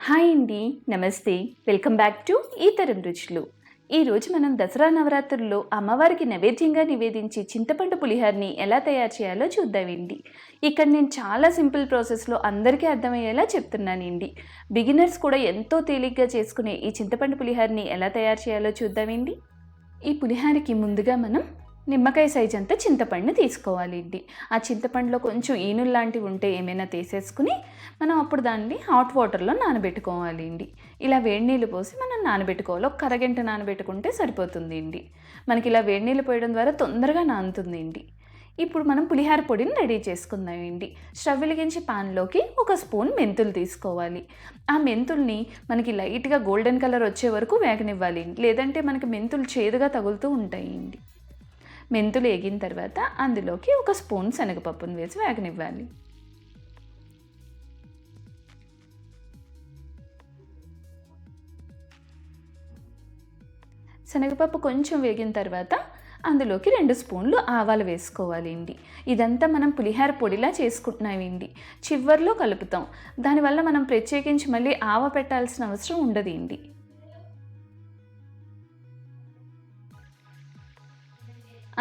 Hi అండి, నమస్తే. Welcome back to ఈతరం రుచులు. ఈరోజు మనం దసరా నవరాత్రుల్లో అమ్మవారికి నైవేద్యంగా నివేదించి చింతపండు పులిహోరని ఎలా తయారు చేయాలో చూద్దామండి. ఇక్కడ నేను చాలా సింపుల్ ప్రాసెస్లో అందరికీ అర్థమయ్యేలా చెప్తున్నానండి. బిగినర్స్ కూడా ఎంతో తేలిగ్గా చేసుకునే ఈ చింతపండు పులిహోరని ఎలా తయారు చేయాలో చూద్దామండి. ఈ పులిహోరకి ముందుగా మనం నిమ్మకాయ సైజ్ అంతా చింతపండుని తీసుకోవాలండి. ఆ చింతపండులో కొంచెం ఈనులు లాంటివి ఉంటే ఏమైనా తీసేసుకుని మనం అప్పుడు దాన్ని హాట్ వాటర్లో నానబెట్టుకోవాలి అండి. ఇలా వేడి నీళ్ళు పోసి మనం నానబెట్టుకోవాలి. ఒక అరగంట నానబెట్టుకుంటే సరిపోతుంది అండి. మనకి ఇలా వేడి నీళ్ళు పోయడం ద్వారా తొందరగా నానుతుంది అండి. ఇప్పుడు మనం పులిహోర పొడిని రెడీ చేసుకుందామండి. స్టవ్ వెలిగించి పాన్లోకి ఒక స్పూన్ మెంతులు తీసుకోవాలి. ఆ మెంతుల్ని మనకి లైట్గా గోల్డెన్ కలర్ వచ్చే వరకు వేగనివ్వాలి, లేదంటే మనకి మెంతులు చేదుగా తగులుతూ ఉంటాయండి. మెంతులు వేగిన తర్వాత అందులోకి ఒక స్పూన్ శనగపప్పును వేసి వేగనివ్వాలి. శనగపప్పు కొంచెం వేగిన తర్వాత అందులోకి 2 స్పూన్లు ఆవాలు వేసుకోవాలి అండి. ఇదంతా మనం పులిహోర పొడిలా చేసుకుంటున్నామండి. చివర్లో కలుపుతాం. దానివల్ల మనం ప్రత్యేకించి మళ్ళీ ఆవ పెట్టాల్సిన అవసరం ఉండదు అండి.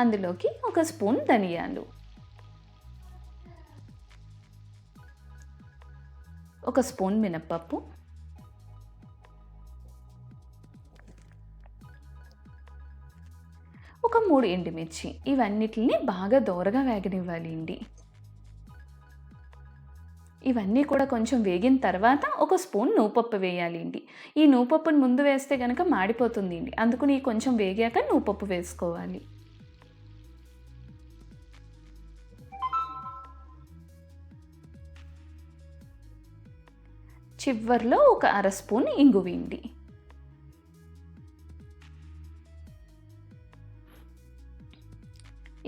అందులోకి ఒక స్పూన్ ధనియాలు, ఒక స్పూన్ మినప్పప్పు, ఒక 3 ఎండుమిర్చి, ఇవన్నిటిని బాగా దోరగా వేగనివ్వాలి అండి. ఇవన్నీ కూడా కొంచెం వేగిన తర్వాత ఒక స్పూన్ నువ్వుపప్పు వేయాలి అండి. ఈ నువ్వుపప్పుని ముందు వేస్తే కనుక మాడిపోతుంది అండి. అందుకని కొంచెం వేగాక నువ్వుపప్పు వేసుకోవాలి. చివర్లో ఒక అర స్పూన్ ఇంగు వేయండి.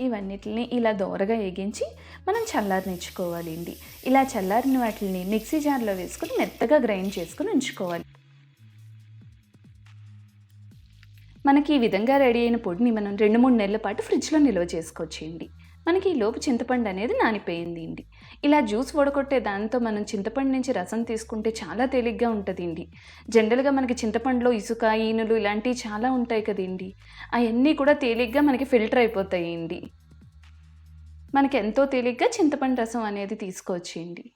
ఇవన్నిటిని ఇలా దోరగా వేగించి మనం చల్లారనిచ్చుకోవాలి అండి. ఇలా చల్లారిన వాటిని మిక్సీ జార్లో వేసుకుని మెత్తగా గ్రైండ్ చేసుకుని ఉంచుకోవాలి. మనకి ఈ విధంగా రెడీ అయిన పొడిని మనం 2-3 నెలల పాటు ఫ్రిడ్జ్లో నిల్వ చేసుకోవచ్చండి. మనకి ఈ లోపు చింతపండు అనేది నానిపోయింది అండి. ఇలా జ్యూస్ వడకొట్టే దాంతో మనం చింతపండు నుంచి రసం తీసుకుంటే చాలా తేలిగ్గా ఉంటుందండి. జనరల్గా మనకి చింతపండులో ఇసుక, ఈనులు ఇలాంటివి చాలా ఉంటాయి కదండి. అవన్నీ కూడా తేలిగ్గా మనకి ఫిల్టర్ అయిపోతాయండి. మనకి ఎంతో తేలిగ్గా చింతపండు రసం అనేది తీసుకోవచ్చండి.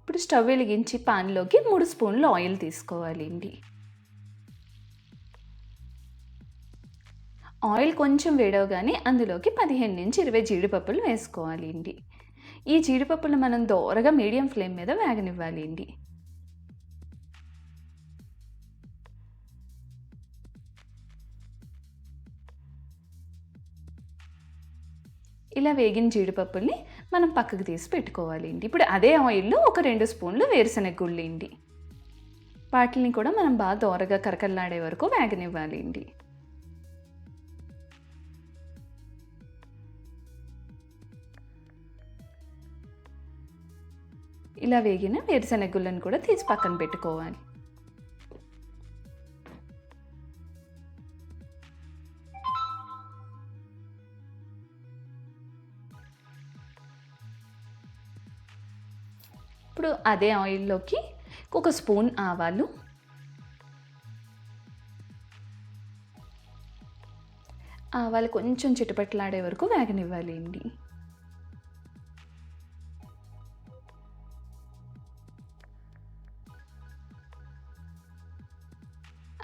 ఇప్పుడు స్టవ్ వెలిగించి పాన్లోకి 3 స్పూన్లు ఆయిల్ తీసుకోవాలి అండి. ఆయిల్ కొంచెం వేడవగానే అందులోకి 15-20 జీడిపప్పులు వేసుకోవాలి అండి. ఈ జీడిపప్పులు మనం దోరగా మీడియం ఫ్లేమ్ మీద వేగనివ్వాలి అండి. ఇలా వేగిన జీడిపప్పుల్ని మనం పక్కకు తీసి పెట్టుకోవాలి అండి. ఇప్పుడు అదే ఆయిల్లో ఒక 2 స్పూన్లు వేరుశనగ గుళ్ళు అండి. వాటిని కూడా మనం బాగా దోరగా కరకల్లాడే వరకు వేగనివ్వాలి అండి. ఇలా వేగిన వేరుశనగ గుళ్ళను కూడా తీసి పక్కన పెట్టుకోవాలి. ఇప్పుడు అదే ఆయిల్లోకి ఒక స్పూన్ ఆవాలు, ఆవాలు కొంచెం చిటపట్లాడే వరకు వేగనివ్వాలి అండి.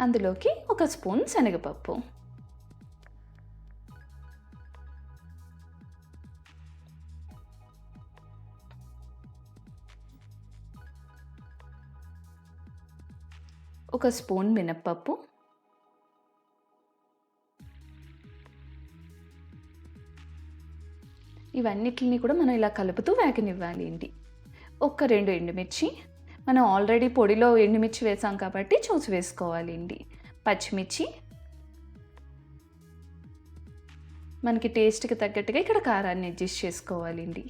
అందులోకి ఒక స్పూన్ శనగపప్పు, ఒక స్పూన్ మినప్పప్పు, ఇవన్నిటిని కూడా మనం ఇలా కలుపుతూ వేగనివ్వాలి అండి. ఒక 2 ఎండుమిర్చి, మనం ఆల్రెడీ పొడిలో ఎండుమిర్చి వేసాం కాబట్టి చూసి వేసుకోవాలి అండి. పచ్చిమిర్చి, మనకి టేస్ట్కి తగ్గట్టుగా ఇక్కడ కారాన్ని అడ్జస్ట్ చేసుకోవాలండి.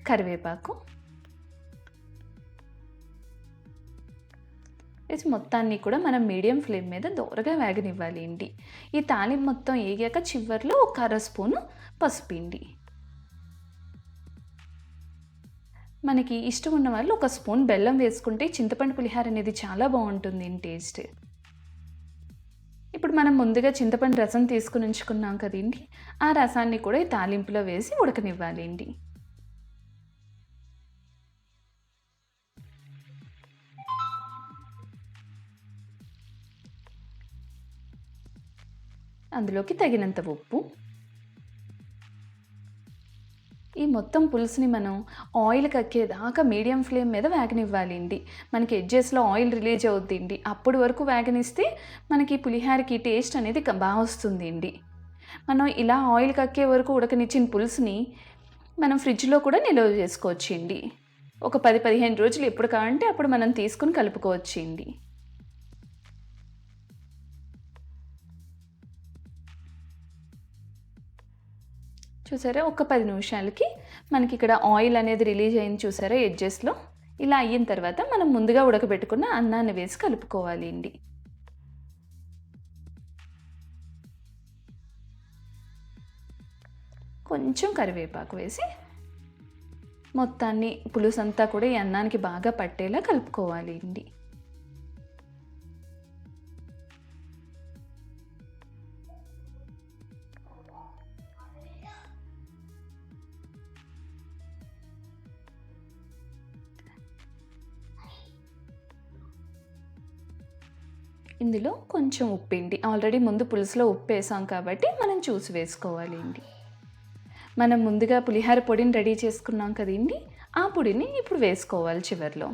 కరివేపాకు వేసి మొత్తాన్ని కూడా మనం మీడియం ఫ్లేమ్ మీద దోరగా వేగనివ్వాలి అండి. ఈ తాలింపు మొత్తం వేగాక చివర్లో ఒక అర స్పూను పసుపిండి. మనకి ఇష్టం ఉన్న వాళ్ళు ఒక స్పూన్ బెల్లం వేసుకుంటే చింతపండు పులిహార అనేది చాలా బాగుంటుంది టేస్ట్. ఇప్పుడు మనం ముందుగా చింతపండు రసం తీసుకుని ఉంచుకున్నాం కదండి, ఆ రసాన్ని కూడా ఈ తాలింపులో వేసి ఉడకనివ్వాలి అండి. అందులోకి తగినంత ఉప్పు. ఈ మొత్తం పులుసుని మనం ఆయిల్ కక్కేదాకా మీడియం ఫ్లేమ్ మీద వేగనివ్వాలండి. మనకి ఎడ్జెస్లో ఆయిల్ రిలీజ్ అవుతుందండి. అప్పటి వరకు వేగనిస్తే మనకి పులిహారకి టేస్ట్ అనేది బాగా వస్తుందండి. మనం ఇలా ఆయిల్ కక్కే వరకు ఉడకనిచ్చిన పులుసుని మనం ఫ్రిడ్జ్లో కూడా నిల్వ చేసుకోవచ్చండి. ఒక 10-15 రోజులు ఎప్పుడు కావాలంటే అప్పుడు మనం తీసుకుని కలుపుకోవచ్చండి. చూసారా, ఒక 10 నిమిషాలకి మనకి ఇక్కడ ఆయిల్ అనేది రిలీజ్ అయింది చూసారా ఎడ్జెస్లో. ఇలా అయిన తర్వాత మనం ముందుగా ఉడకబెట్టుకున్న అన్నాన్ని వేసి కలుపుకోవాలి అండి. కొంచెం కరివేపాకు వేసి మొత్తాన్ని పులుసు అంతా కూడా ఈ అన్నానికి బాగా పట్టేలా కలుపుకోవాలి అండి. ఇందులో కొంచెం ఉప్పండి. ఆల్రెడీ ముందు పులుసులో ఉప్పు వేసాం కాబట్టి మనం చూసి వేసుకోవాలి అండి. మనం ముందుగా పులిహార పొడిని రెడీ చేసుకున్నాం కదండి, ఆ పొడిని ఇప్పుడు వేసుకోవాలి చివర్లో.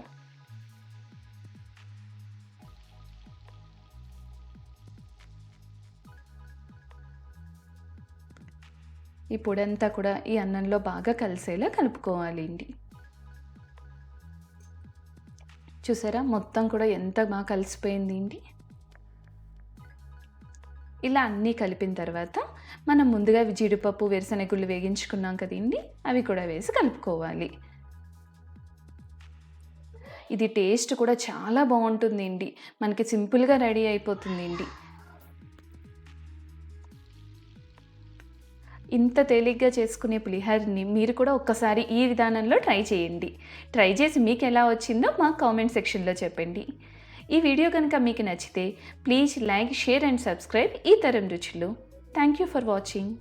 ఈ పొడి అంతా కూడా ఈ అన్నంలో బాగా కలిసేలా కలుపుకోవాలి అండి. చూసారా, మొత్తం కూడా ఎంత బాగా కలిసిపోయింది అండి. ఇలా అన్నీ కలిపిన తర్వాత మనం ముందుగా జీడిపప్పు వేరుశనగుళ్ళు వేగించుకున్నాం కదండి, అవి కూడా వేసి కలుపుకోవాలి. ఇది టేస్ట్ కూడా చాలా బాగుంటుందండి. మనకి సింపుల్గా రెడీ అయిపోతుందండి. ఇంత తేలిగ్గా చేసుకునే పులిహోరని మీరు కూడా ఒక్కసారి ఈ విధానంలో ట్రై చేయండి. ట్రై చేసి మీకు ఎలా వచ్చిందో మాకు కామెంట్ సెక్షన్లో చెప్పండి. ఈ వీడియో కనుక మీకు నచ్చితే please like, share and subscribe ఈతరం రుచులు. Thank you for watching.